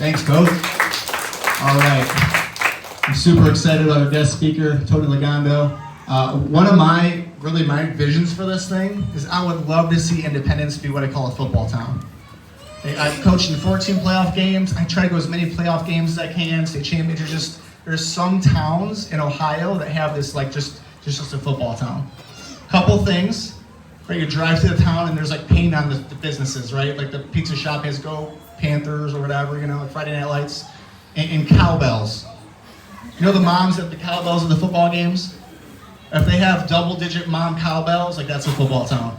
Thanks, Coach. All right. I'm super excited about our guest speaker, Tony Legando. One of my visions for this thing is I would love to see Independence be what I call a football town. I've coached in 14 playoff games. I try to go as many playoff games as I can, state championships. There's some towns in Ohio that have this like just a football town. Couple things, right? You drive through the town and there's like paint on the businesses, right? Like the pizza shop has Go Panthers or whatever, like Friday Night Lights, and cowbells. You know the moms at the cowbells at the football games? If they have double-digit mom cowbells, like that's a football town.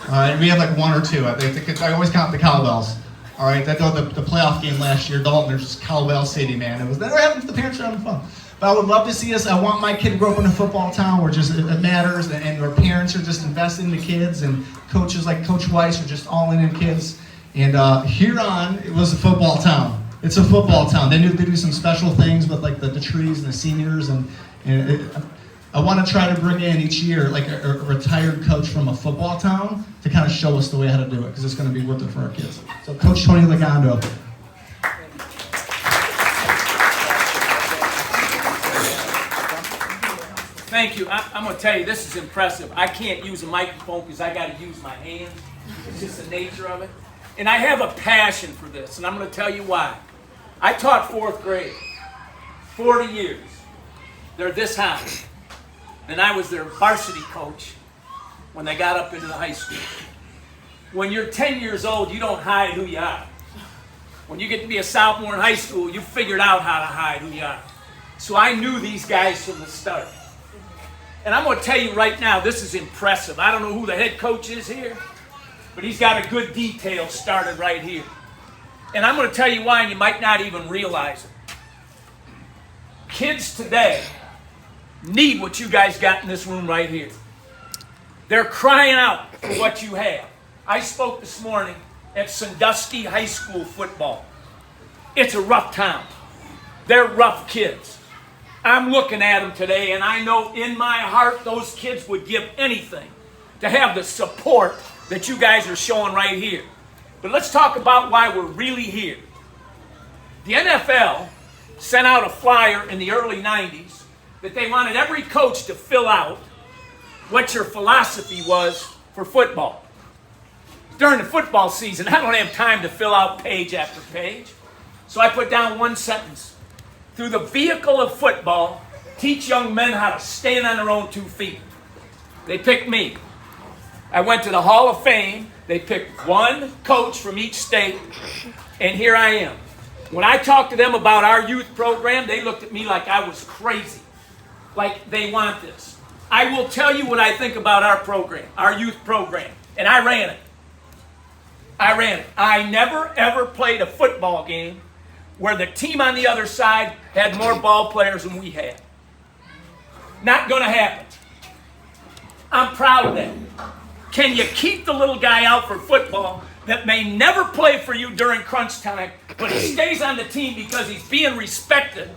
All right, we have like one or two. I always count the cowbells. All right, the playoff game last year, Dalton, there's just cowbell city, man. It was never happened. The parents are having fun. But I would love to see us. I want my kid to grow up in a football town where just it matters, and our parents are just investing in the kids, and coaches like Coach Weiss are just all in kids. And Huron, it was a football town. It's a football town. They do some special things with like the trees and the seniors, and I want to try to bring in each year like a retired coach from a football town to kind of show us the way how to do it, because it's going to be worth it for our kids. So Coach Tony Legando. Thank you. I'm going to tell you, this is impressive. I can't use a microphone because I got to use my hands. It's just the nature of it. And I have a passion for this, and I'm going to tell you why. I taught fourth grade, 40 years. They're this high. And I was their varsity coach when they got up into the high school. When you're 10 years old, you don't hide who you are. When you get to be a sophomore in high school, you figured out how to hide who you are. So I knew these guys from the start. And I'm going to tell you right now, this is impressive. I don't know who the head coach is here, but he's got a good detail started right here. And I'm going to tell you why, and you might not even realize it. Kids today need what you guys got in this room right here. They're crying out for what you have. I spoke this morning at Sandusky High School football. It's a rough town. They're rough kids. I'm looking at them today, and I know in my heart those kids would give anything to have the support that you guys are showing right here. But let's talk about why we're really here. The NFL sent out a flyer in the early 90s that they wanted every coach to fill out what your philosophy was for football. During the football season, I don't have time to fill out page after page. So I put down one sentence. Through the vehicle of football, teach young men how to stand on their own 2 feet. They picked me. I went to the Hall of Fame. They picked one coach from each state, and here I am. When I talked to them about our youth program, they looked at me like I was crazy, like they want this. I will tell you what I think about our program, our youth program, and I ran it. I never, ever played a football game where the team on the other side had more ball players than we had. Not going to happen. I'm proud of that. Can you keep the little guy out for football that may never play for you during crunch time, but he stays on the team because he's being respected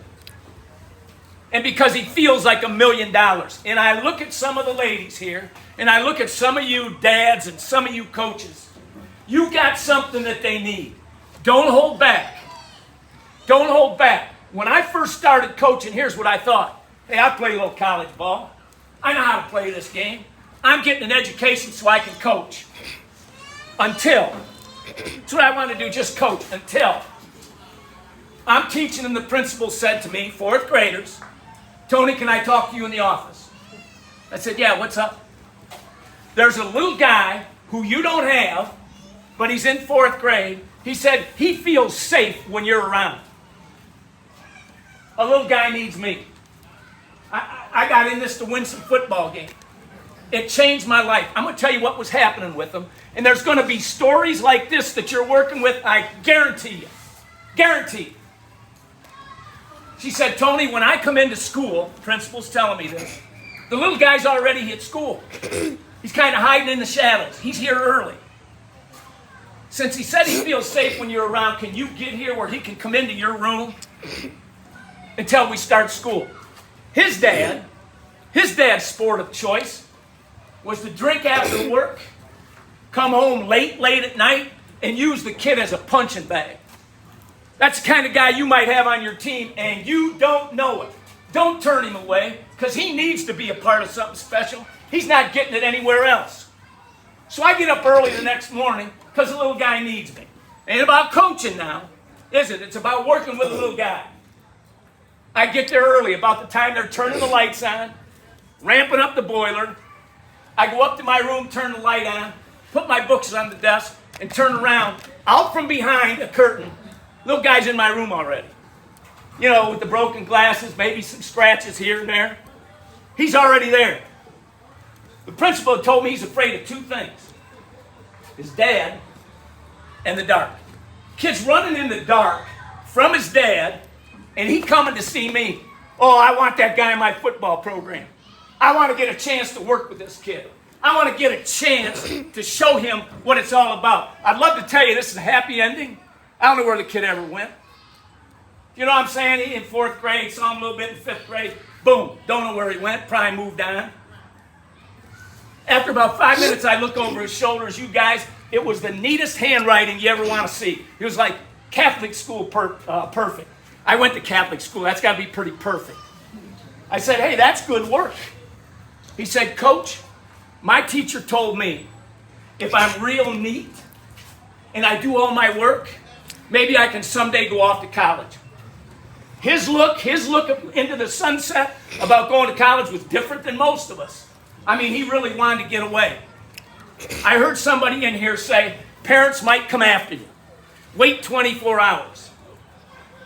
and because he feels like $1 million? And I look at some of the ladies here, and I look at some of you dads and some of you coaches. You got something that they need. Don't hold back. Don't hold back. When I first started coaching, here's what I thought. Hey, I play a little college ball. I know how to play this game. I'm getting an education so I can coach. Until, that's what I want to do, just coach. Until I'm teaching and the principal said to me, 4th graders, Tony, can I talk to you in the office? I said, yeah, what's up? There's a little guy who you don't have, but he's in 4th grade. He said he feels safe when you're around. A little guy needs me. I got in this to win some football game. It changed my life. I'm going to tell you what was happening with them. And there's going to be stories like this that you're working with, I guarantee you. Guarantee. She said, Tony, when I come into school, the principal's telling me this, the little guy's already at school. He's kind of hiding in the shadows. He's here early. Since he said he feels safe when you're around, can you get here where he can come into your room until we start school? His dad's sport of choice was to drink after work, come home late at night, and use the kid as a punching bag. That's the kind of guy you might have on your team, and you don't know it. Don't turn him away, because he needs to be a part of something special. He's not getting it anywhere else. So I get up early the next morning because the little guy needs me. Ain't about coaching now, is it? It's about working with the little guy. I get there early, about the time they're turning the lights on, ramping up the boiler. I go up to my room, turn the light on, put my books on the desk, and turn around. Out from behind a curtain, little guy's in my room already. You know, with the broken glasses, maybe some scratches here and there. He's already there. The principal told me he's afraid of two things: his dad and the dark. Kid's running in the dark from his dad, and he coming to see me. Oh, I want that guy in my football program. I want to get a chance to work with this kid. I want to get a chance to show him what it's all about. I'd love to tell you this is a happy ending. I don't know where the kid ever went. You know what I'm saying? He in 4th grade, saw him a little bit in 5th grade. Boom, don't know where he went, probably moved on. After about 5 minutes, I look over his shoulders. You guys, it was the neatest handwriting you ever want to see. It was like Catholic school perfect. I went to Catholic school. That's got to be pretty perfect. I said, hey, that's good work. He said, Coach, my teacher told me if I'm real neat and I do all my work, maybe I can someday go off to college. His look into the sunset about going to college was different than most of us. I mean, he really wanted to get away. I heard somebody in here say, parents might come after you. Wait 24 hours.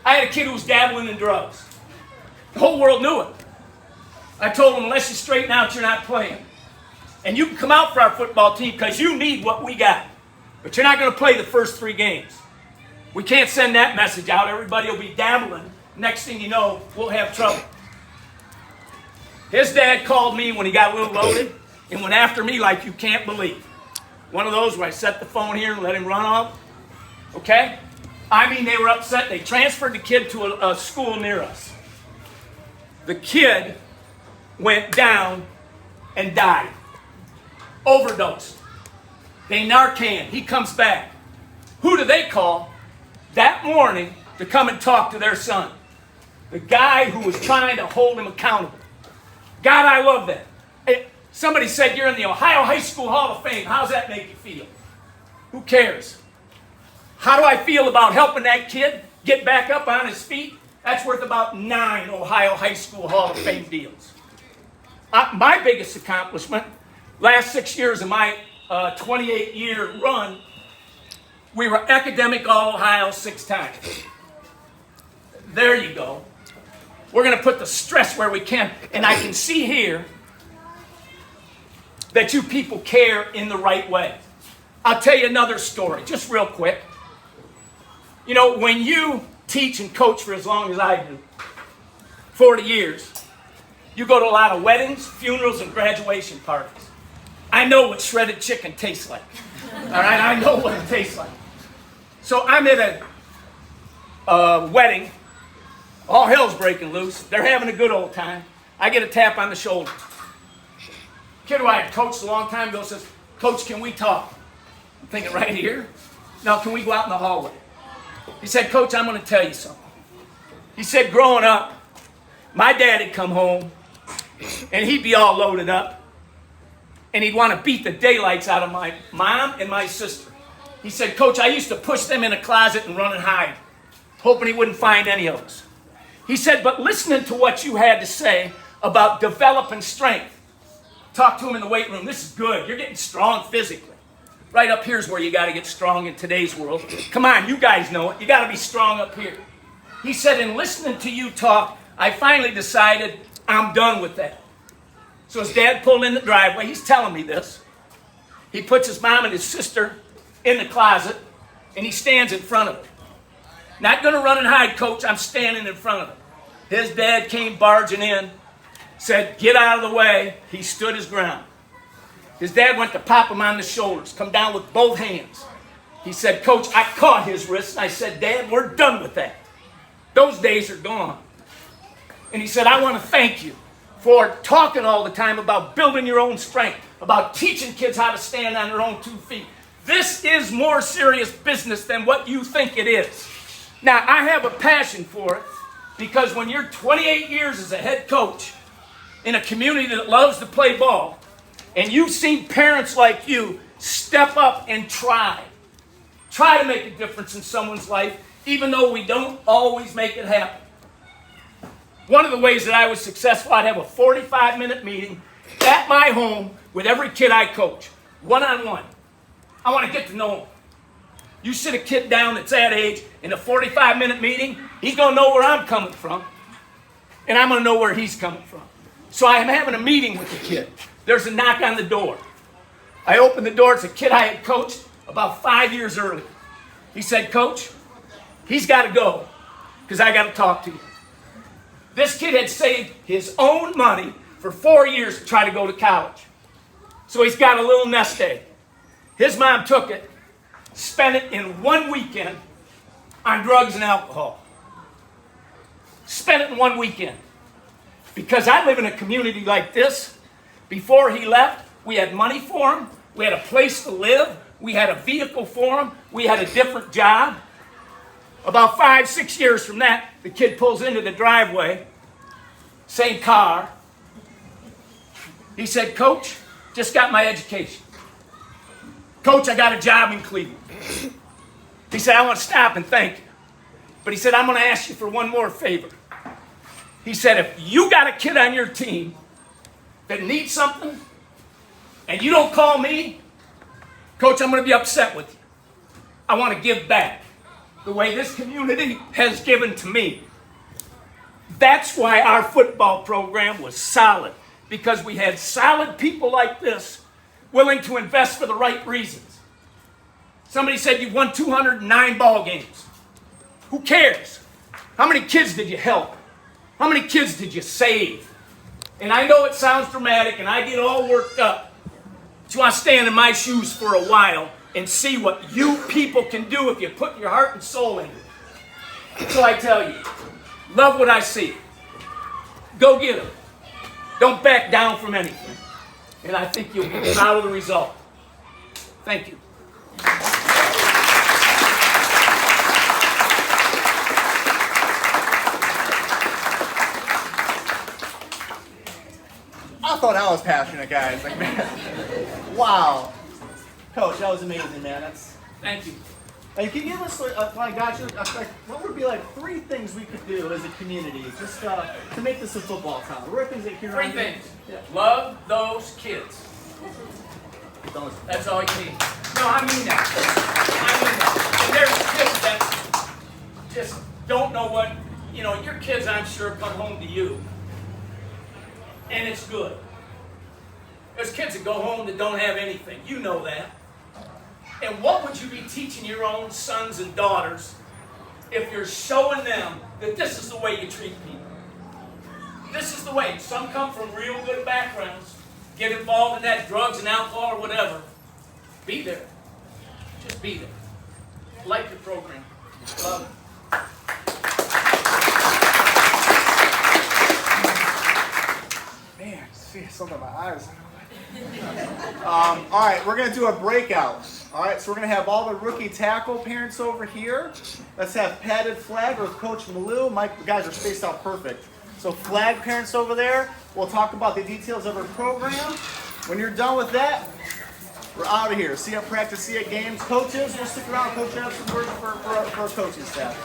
I had a kid who was dabbling in drugs. The whole world knew it. I told him, unless you straighten out, you're not playing. And you can come out for our football team because you need what we got. But you're not going to play the first 3 games. We can't send that message out. Everybody will be dabbling. Next thing you know, we'll have trouble. His dad called me when he got a little loaded and went after me like you can't believe. One of those where I set the phone here and let him run off. Okay? I mean, they were upset. They transferred the kid to a school near us. The kid went down and died. Overdose. They Narcan. He comes back. Who do they call that morning to come and talk to their son? The guy who was trying to hold him accountable. God, I love that. Hey, somebody said you're in the Ohio High School Hall of Fame. How does that make you feel? Who cares? How do I feel about helping that kid get back up on his feet? That's worth about 9 Ohio High School Hall of Fame deals. My biggest accomplishment, last 6 years of my 28-year run, we were academic All-Ohio 6 times. There you go. We're going to put the stress where we can. And I can see here that you people care in the right way. I'll tell you another story, just real quick. You know, when you teach and coach for as long as I do, 40 years, you go to a lot of weddings, funerals, and graduation parties. I know what shredded chicken tastes like. All right, I know what it tastes like. So I'm at a wedding. All hell's breaking loose. They're having a good old time. I get a tap on the shoulder. Kid who I had coached a long time ago says, Coach, can we talk? I'm thinking, right here? No, can we go out in the hallway? He said, Coach, I'm going to tell you something. He said, growing up, my dad would come home, and he'd be all loaded up, and he'd want to beat the daylights out of my mom and my sister. He said, Coach, I used to push them in a closet and run and hide, hoping he wouldn't find any of us. He said, but listening to what you had to say about developing strength, talk to him in the weight room. This is good. You're getting strong physically. Right up here is where you got to get strong in today's world. Come on, you guys know it. You got to be strong up here. He said, in listening to you talk, I finally decided I'm done with that. So his dad pulled in the driveway. He's telling me this. He puts his mom and his sister in the closet, and he stands in front of it. Not going to run and hide, Coach. I'm standing in front of him. His dad came barging in, said, get out of the way. He stood his ground. His dad went to pop him on the shoulders, come down with both hands. He said, Coach, I caught his wrist, and I said, Dad, we're done with that. Those days are gone. And he said, I want to thank you for talking all the time about building your own strength, about teaching kids how to stand on their own 2 feet. This is more serious business than what you think it is. Now, I have a passion for it because when you're 28 years as a head coach in a community that loves to play ball, and you've seen parents like you step up and try to make a difference in someone's life, even though we don't always make it happen. One of the ways that I was successful, I'd have a 45-minute meeting at my home with every kid I coach, one-on-one. I want to get to know them. You sit a kid down that's that age in a 45-minute meeting, he's going to know where I'm coming from, and I'm going to know where he's coming from. So I'm having a meeting with the kid. There's a knock on the door. I open the door. It's a kid I had coached about 5 years earlier. He said, Coach, he's got to go because I got to talk to you. This kid had saved his own money for 4 years to try to go to college. So he's got a little nest egg. His mom took it, spent it in one weekend on drugs and alcohol. Spent it in one weekend. Because I live in a community like this, before he left, we had money for him, we had a place to live, we had a vehicle for him, we had a different job. About 5, 6 years from that, the kid pulls into the driveway, same car. He said, Coach, just got my education. Coach, I got a job in Cleveland. He said, I want to stop and thank you. But he said, I'm going to ask you for one more favor. He said, if you got a kid on your team that needs something and you don't call me, Coach, I'm going to be upset with you. I want to give back the way this community has given to me. That's why our football program was solid, because we had solid people like this willing to invest for the right reasons. Somebody said you won 209 ball games. Who cares? How many kids did you help? How many kids did you save? And I know it sounds dramatic and I get all worked up. But you want to stand in my shoes for a while and see what you people can do if you put your heart and soul into it. So I tell you, love what I see. Go get them. Don't back down from anything. And I think you'll be proud of the result. Thank you. I thought I was passionate, guys. Like, man, wow, Coach, that was amazing, man. That's. Thank you. Like, can you give us, when I got you, like, what would be like 3 things we could do as a community just to make this a football town? What are things that you can 3 things. Yeah. Love those kids. That's all you need. No, I mean that. I mean that. And there's kids that just don't know what, your kids, I'm sure, come home to you. And it's good. There's kids that go home that don't have anything. You know that. And what would you be teaching your own sons and daughters if you're showing them that this is the way you treat people? This is the way. Some come from real good backgrounds, get involved in that drugs and alcohol or whatever. Be there. Just be there. Like your program. Love it. Man, see something in my eyes. All right, we're going to do a breakout. All right, so we're going to have all the rookie tackle parents over here. Let's have padded flag with Coach Malou. Mike, the guys are spaced out perfect. So flag parents over there. We'll talk about the details of our program. When you're done with that, we're out of here. See you at practice, see you at games. Coaches, we'll stick around. Coach, have some words for our coaching staff.